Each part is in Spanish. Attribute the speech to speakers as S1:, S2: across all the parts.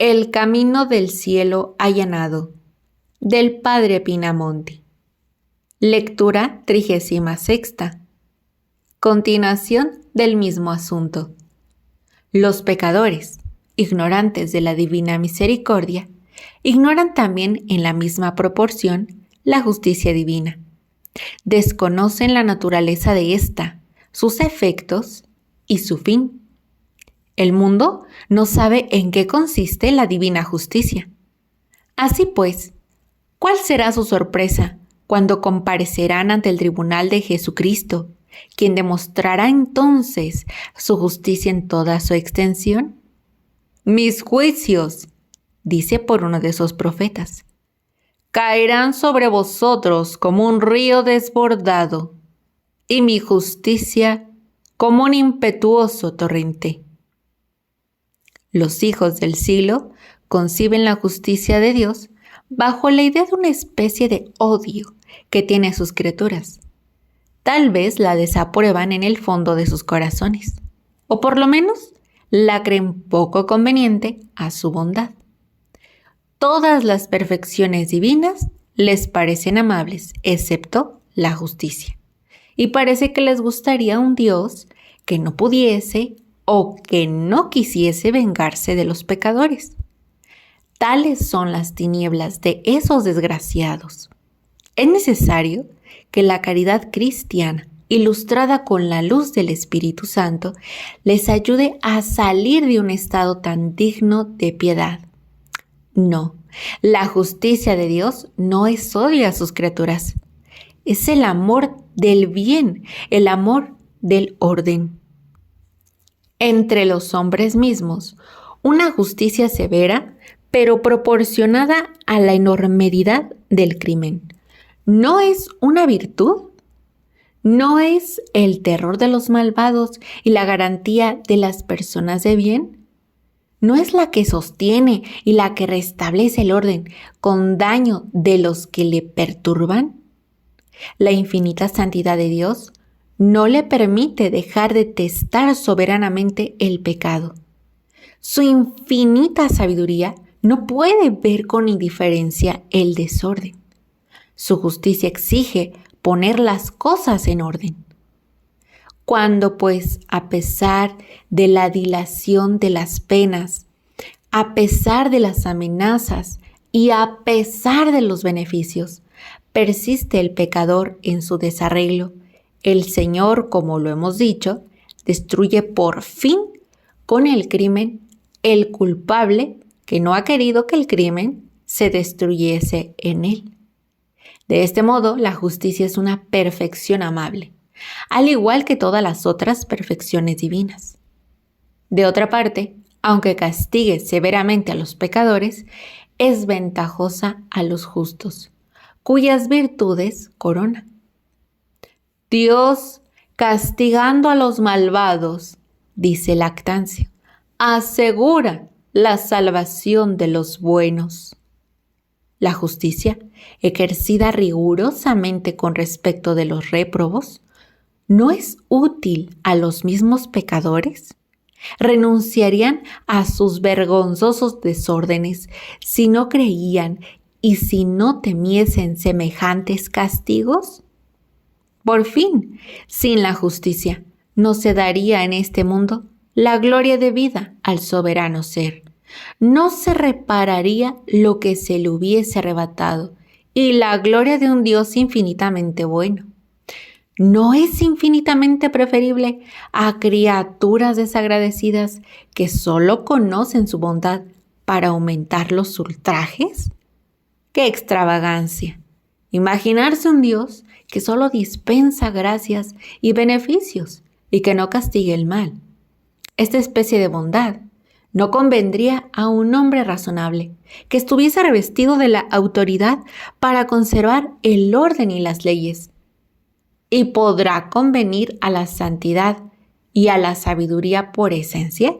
S1: El camino del cielo allanado, del Padre Pinamonti. Lectura 36. Continuación del mismo asunto. Los pecadores, ignorantes de la divina misericordia, ignoran también en la misma proporción la justicia divina. Desconocen la naturaleza de ésta, sus efectos y su fin. El mundo no sabe en qué consiste la divina justicia. Así pues, ¿cuál será su sorpresa cuando comparecerán ante el tribunal de Jesucristo, quien demostrará entonces su justicia en toda su extensión? Mis juicios, dice por uno de sus profetas, caerán sobre vosotros como un río desbordado, y mi justicia como un impetuoso torrente. Los hijos del siglo conciben la justicia de Dios bajo la idea de una especie de odio que tiene a sus criaturas. Tal vez la desaprueban en el fondo de sus corazones, o por lo menos la creen poco conveniente a su bondad. Todas las perfecciones divinas les parecen amables, excepto la justicia. Y parece que les gustaría un Dios que no pudiese o que no quisiese vengarse de los pecadores. Tales son las tinieblas de esos desgraciados. Es necesario que la caridad cristiana, ilustrada con la luz del Espíritu Santo, les ayude a salir de un estado tan digno de piedad. No, la justicia de Dios no es odio a sus criaturas. Es el amor del bien, el amor del orden. Entre los hombres mismos, una justicia severa, pero proporcionada a la enormidad del crimen. ¿No es una virtud? ¿No es el terror de los malvados y la garantía de las personas de bien? ¿No es la que sostiene y la que restablece el orden con daño de los que le perturban? La infinita santidad de Dios no le permite dejar de testar soberanamente el pecado. Su infinita sabiduría no puede ver con indiferencia el desorden. Su justicia exige poner las cosas en orden. Cuando, pues, a pesar de la dilación de las penas, a pesar de las amenazas y a pesar de los beneficios, persiste el pecador en su desarreglo, el Señor, como lo hemos dicho, destruye por fin con el crimen el culpable que no ha querido que el crimen se destruyese en él. De este modo, la justicia es una perfección amable, al igual que todas las otras perfecciones divinas. De otra parte, aunque castigue severamente a los pecadores, es ventajosa a los justos, cuyas virtudes corona. Dios, castigando a los malvados, dice Lactancio, asegura la salvación de los buenos. La justicia, ejercida rigurosamente con respecto de los réprobos, ¿no es útil a los mismos pecadores? ¿Renunciarían a sus vergonzosos desórdenes si no creían y si no temiesen semejantes castigos? Por fin, sin la justicia, no se daría en este mundo la gloria de vida al soberano ser. No se repararía lo que se le hubiese arrebatado y la gloria de un Dios infinitamente bueno. ¿No es infinitamente preferible a criaturas desagradecidas que solo conocen su bondad para aumentar los ultrajes? ¡Qué extravagancia! Imaginarse un Dios que solo dispensa gracias y beneficios y que no castigue el mal. Esta especie de bondad no convendría a un hombre razonable que estuviese revestido de la autoridad para conservar el orden y las leyes. ¿Y podrá convenir a la santidad y a la sabiduría por esencia?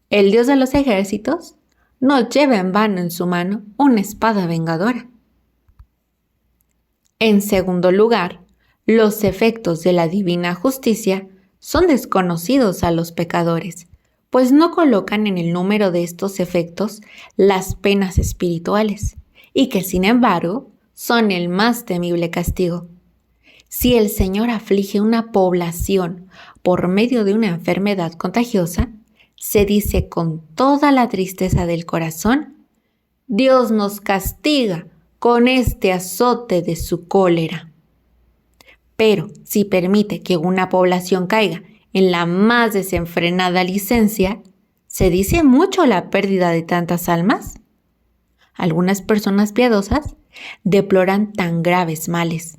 S1: El Dios de los ejércitos no lleva en vano en su mano una espada vengadora. En segundo lugar, los efectos de la divina justicia son desconocidos a los pecadores, pues no colocan en el número de estos efectos las penas espirituales, y que sin embargo son el más temible castigo. Si el Señor aflige una población por medio de una enfermedad contagiosa, se dice con toda la tristeza del corazón: Dios nos castiga con este azote de su cólera. Pero si permite que una población caiga en la más desenfrenada licencia, ¿se dice mucho la pérdida de tantas almas? Algunas personas piadosas deploran tan graves males.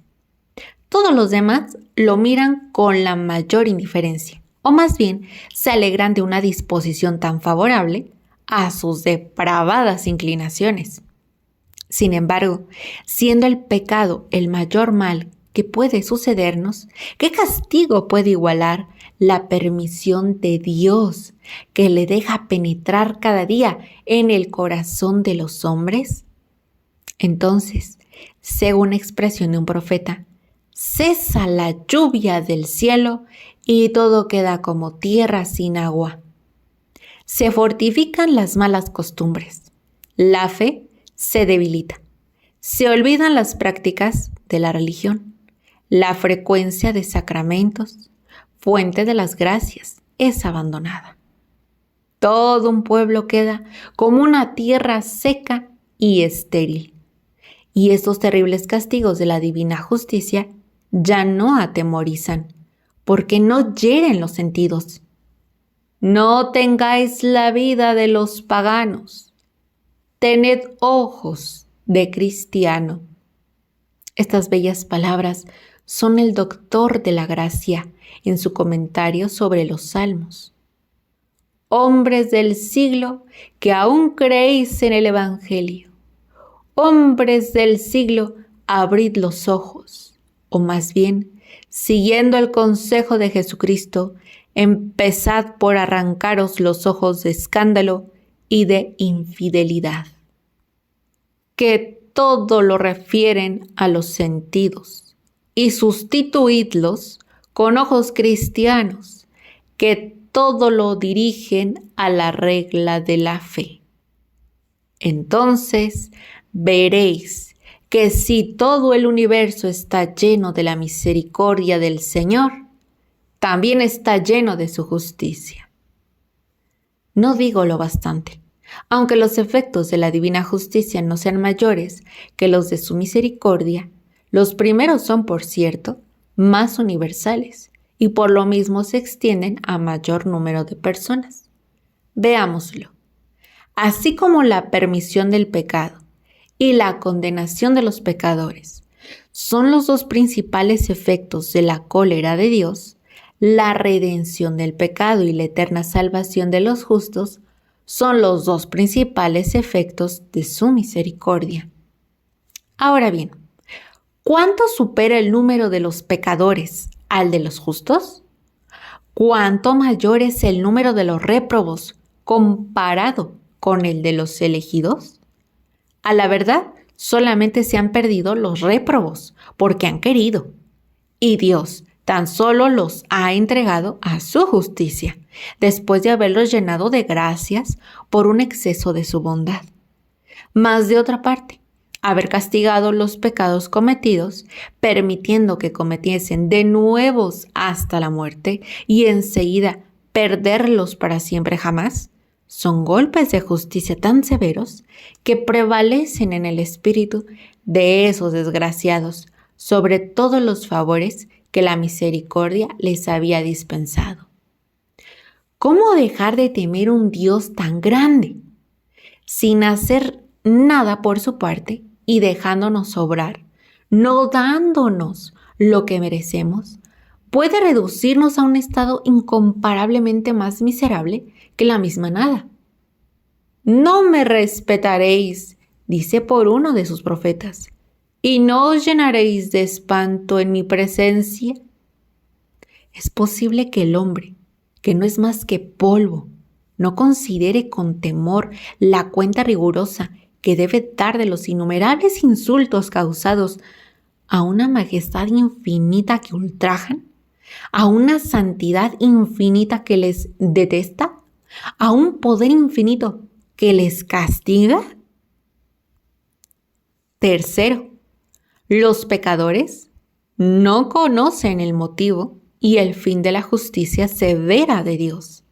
S1: Todos los demás lo miran con la mayor indiferencia, o más bien se alegran de una disposición tan favorable a sus depravadas inclinaciones. Sin embargo, siendo el pecado el mayor mal que puede sucedernos, ¿qué castigo puede igualar la permisión de Dios que le deja penetrar cada día en el corazón de los hombres? Entonces, según expresión de un profeta, cesa la lluvia del cielo y todo queda como tierra sin agua. Se fortifican las malas costumbres, la fe se debilita, se olvidan las prácticas de la religión, la frecuencia de sacramentos, fuente de las gracias, es abandonada. Todo un pueblo queda como una tierra seca y estéril. Y estos terribles castigos de la divina justicia ya no atemorizan, porque no hieren los sentidos. No tengáis la vida de los paganos, tened ojos de cristiano. Estas bellas palabras son el doctor de la gracia en su comentario sobre los salmos. Hombres del siglo que aún creéis en el Evangelio, hombres del siglo, abrid los ojos, o más bien, siguiendo el consejo de Jesucristo, empezad por arrancaros los ojos de escándalo y de infidelidad, que todo lo refieren a los sentidos, y sustituidlos con ojos cristianos, que todo lo dirigen a la regla de la fe. Entonces veréis que si todo el universo está lleno de la misericordia del Señor, también está lleno de su justicia. No digo lo bastante, aunque los efectos de la divina justicia no sean mayores que los de su misericordia, los primeros son, por cierto, más universales y por lo mismo se extienden a mayor número de personas. Veámoslo. Así como la permisión del pecado y la condenación de los pecadores son los dos principales efectos de la cólera de Dios, la redención del pecado y la eterna salvación de los justos son los dos principales efectos de su misericordia. Ahora bien, ¿cuánto supera el número de los pecadores al de los justos? ¿Cuánto mayor es el número de los réprobos comparado con el de los elegidos? A la verdad, solamente se han perdido los réprobos porque han querido, y Dios tan solo los ha entregado a su justicia, después de haberlos llenado de gracias por un exceso de su bondad. Mas de otra parte, haber castigado los pecados cometidos, permitiendo que cometiesen de nuevos hasta la muerte y enseguida perderlos para siempre jamás, son golpes de justicia tan severos que prevalecen en el espíritu de esos desgraciados sobre todos los favores que la misericordia les había dispensado. ¿Cómo dejar de temer un Dios tan grande, sin hacer nada por su parte y dejándonos obrar, no dándonos lo que merecemos? Puede reducirnos a un estado incomparablemente más miserable que la misma nada. No me respetaréis, dice por uno de sus profetas, y no os llenaréis de espanto en mi presencia. Es posible que el hombre, que no es más que polvo, no considere con temor la cuenta rigurosa que debe dar de los innumerables insultos causados a una majestad infinita que ultrajan, a una santidad infinita que les detesta, a un poder infinito que les castiga? Tercero, los pecadores no conocen el motivo y el fin de la justicia severa de Dios,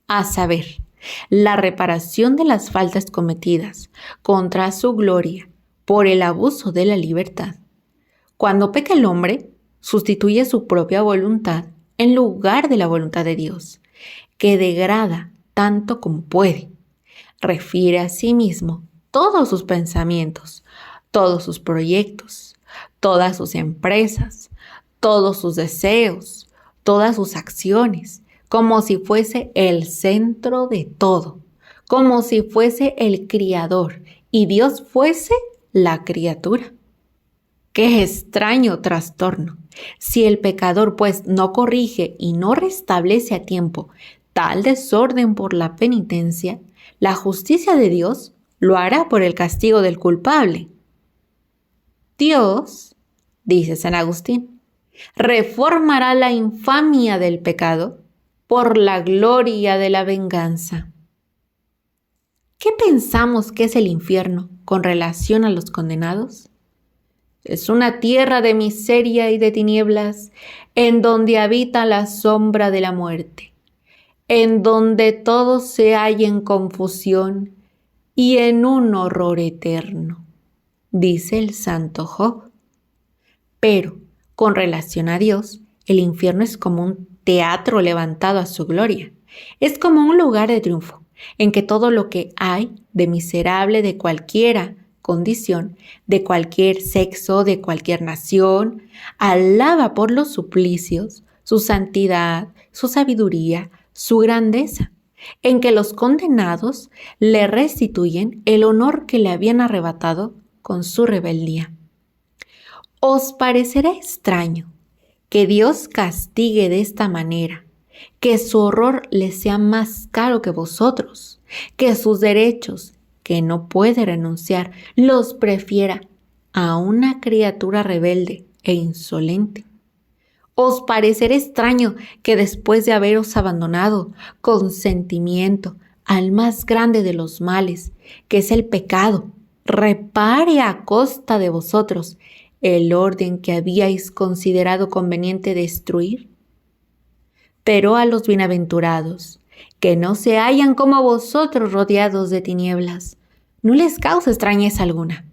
S1: a saber, la reparación de las faltas cometidas contra su gloria por el abuso de la libertad. Cuando peca el hombre, sustituye su propia voluntad en lugar de la voluntad de Dios, que degrada tanto como puede. Refiere a sí mismo todos sus pensamientos, todos sus proyectos, todas sus empresas, todos sus deseos, todas sus acciones, como si fuese el centro de todo, como si fuese el Criador y Dios fuese la criatura. ¡Qué extraño trastorno! Si el pecador, pues, no corrige y no restablece a tiempo tal desorden por la penitencia, la justicia de Dios lo hará por el castigo del culpable. Dios, dice San Agustín, reformará la infamia del pecado por la gloria de la venganza. ¿Qué pensamos que es el infierno con relación a los condenados? Es una tierra de miseria y de tinieblas, en donde habita la sombra de la muerte, en donde todo se halla en confusión y en un horror eterno, dice el santo Job. Pero, con relación a Dios, el infierno es como un teatro levantado a su gloria. Es como un lugar de triunfo, en que todo lo que hay de miserable de cualquiera condición, de cualquier sexo, de cualquier nación, alaba por los suplicios, su santidad, su sabiduría, su grandeza, en que los condenados le restituyen el honor que le habían arrebatado con su rebeldía. ¿Os parecerá extraño que Dios castigue de esta manera, que su horror le sea más caro que vosotros, que sus derechos, que no puede renunciar, los prefiera a una criatura rebelde e insolente? ¿Os parecerá extraño que después de haberos abandonado con sentimiento al más grande de los males, que es el pecado, repare a costa de vosotros el orden que habíais considerado conveniente destruir? Pero a los bienaventurados, que no se hallan como vosotros rodeados de tinieblas, no les causa extrañeza alguna.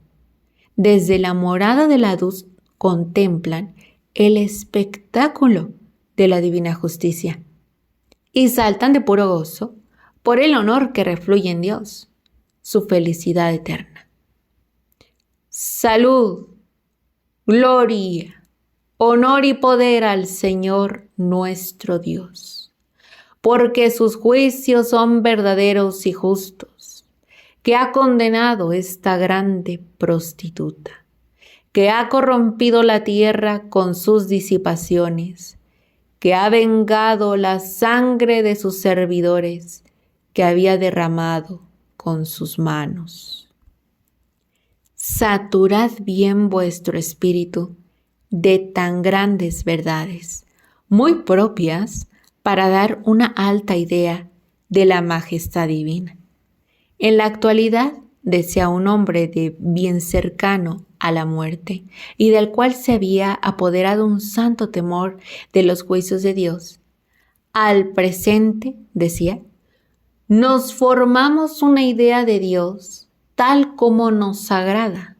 S1: Desde la morada de la luz contemplan el espectáculo de la divina justicia y saltan de puro gozo por el honor que refluye en Dios, su felicidad eterna. Salud, gloria, honor y poder al Señor nuestro Dios, porque sus juicios son verdaderos y justos, que ha condenado esta grande prostituta, que ha corrompido la tierra con sus disipaciones, que ha vengado la sangre de sus servidores, que había derramado con sus manos. Saturad bien vuestro espíritu de tan grandes verdades, muy propias para dar una alta idea de la majestad divina. En la actualidad decía un hombre de bien cercano a la muerte y del cual se había apoderado un santo temor de los juicios de Dios. Al presente, decía, nos formamos una idea de Dios tal como nos agrada,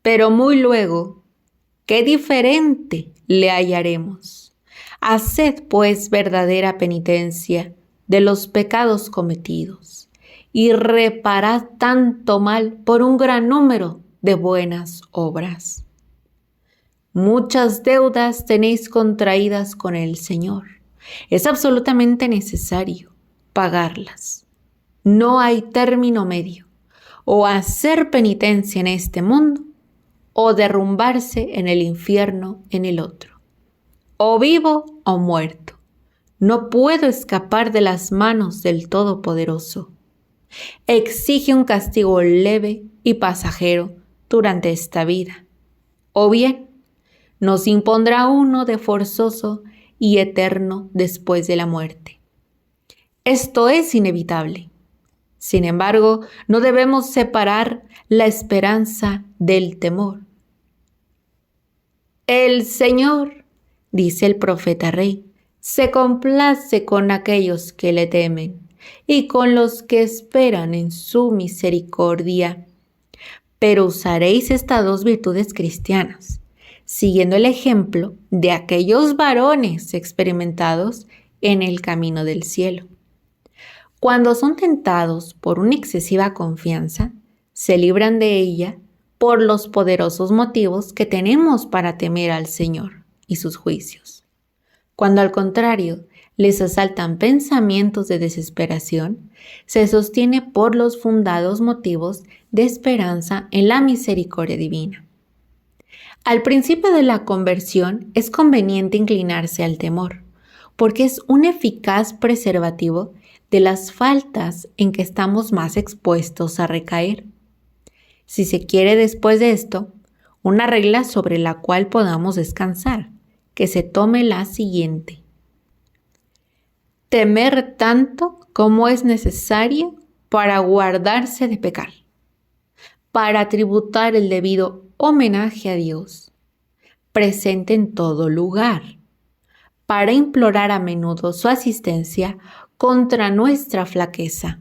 S1: pero muy luego, qué diferente le hallaremos. Haced pues verdadera penitencia de los pecados cometidos y reparad tanto mal por un gran número de buenas obras. Muchas deudas tenéis contraídas con el Señor. Es absolutamente necesario pagarlas. No hay término medio, o hacer penitencia en este mundo, o derrumbarse en el infierno en el otro. O vivo o muerto. No puedo escapar de las manos del Todopoderoso. Exige un castigo leve y pasajero durante esta vida, o bien nos impondrá uno de forzoso y eterno después de la muerte. Esto es inevitable. Sin embargo, no debemos separar la esperanza del temor. El Señor, dice el profeta rey, se complace con aquellos que le temen y con los que esperan en su misericordia. Pero usaréis estas dos virtudes cristianas, siguiendo el ejemplo de aquellos varones experimentados en el camino del cielo. Cuando son tentados por una excesiva confianza, se libran de ella por los poderosos motivos que tenemos para temer al Señor y sus juicios. Cuando al contrario les asaltan pensamientos de desesperación, se sostiene por los fundados motivos de esperanza en la misericordia divina. Al principio de la conversión es conveniente inclinarse al temor, porque es un eficaz preservativo de las faltas en que estamos más expuestos a recaer. Si se quiere después de esto, una regla sobre la cual podamos descansar, que se tome la siguiente: temer tanto como es necesario para guardarse de pecar, para tributar el debido homenaje a Dios, presente en todo lugar, para implorar a menudo su asistencia contra nuestra flaqueza,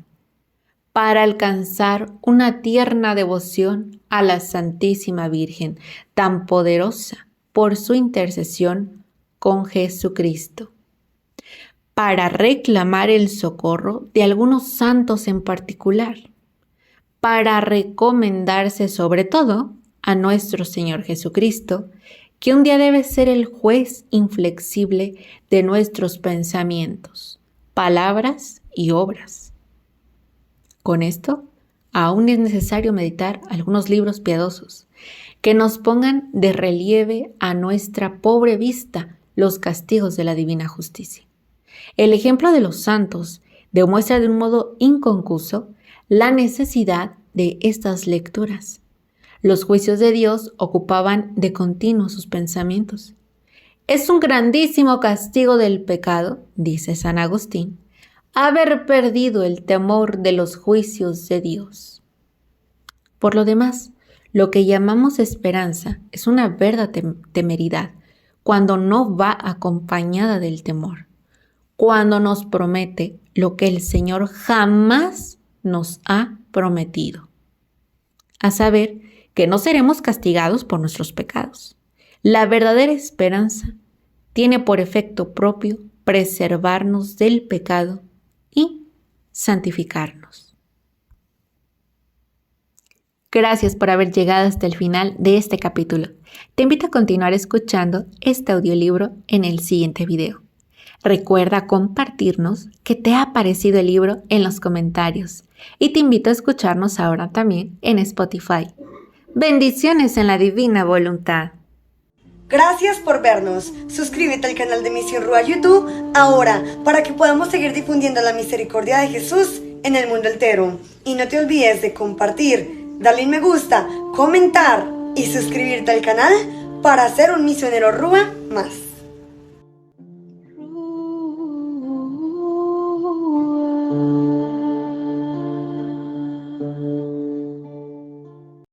S1: para alcanzar una tierna devoción a la Santísima Virgen, tan poderosa por su intercesión con Jesucristo, para reclamar el socorro de algunos santos en particular, para recomendarse sobre todo a nuestro Señor Jesucristo, que un día debe ser el juez inflexible de nuestros pensamientos, palabras y obras. Con esto, aún es necesario meditar algunos libros piadosos que nos pongan de relieve a nuestra pobre vista los castigos de la divina justicia. El ejemplo de los santos demuestra de un modo inconcuso la necesidad de estas lecturas. Los juicios de Dios ocupaban de continuo sus pensamientos. Es un grandísimo castigo del pecado, dice San Agustín, haber perdido el temor de los juicios de Dios. Por lo demás, lo que llamamos esperanza es una verdadera temeridad cuando no va acompañada del temor, cuando nos promete lo que el Señor jamás nos ha prometido, a saber, que no seremos castigados por nuestros pecados. La verdadera esperanza tiene por efecto propio preservarnos del pecado y santificarnos. Gracias por haber llegado hasta el final de este capítulo. Te invito a continuar escuchando este audiolibro en el siguiente video. Recuerda compartirnos qué te ha parecido el libro en los comentarios y te invito a escucharnos ahora también en Spotify. Bendiciones en la divina voluntad.
S2: Gracias por vernos. Suscríbete al canal de Misión Rúa YouTube ahora para que podamos seguir difundiendo la misericordia de Jesús en el mundo entero. Y no te olvides de compartir, darle un me gusta, comentar y suscribirte al canal para ser un misionero Rúa más.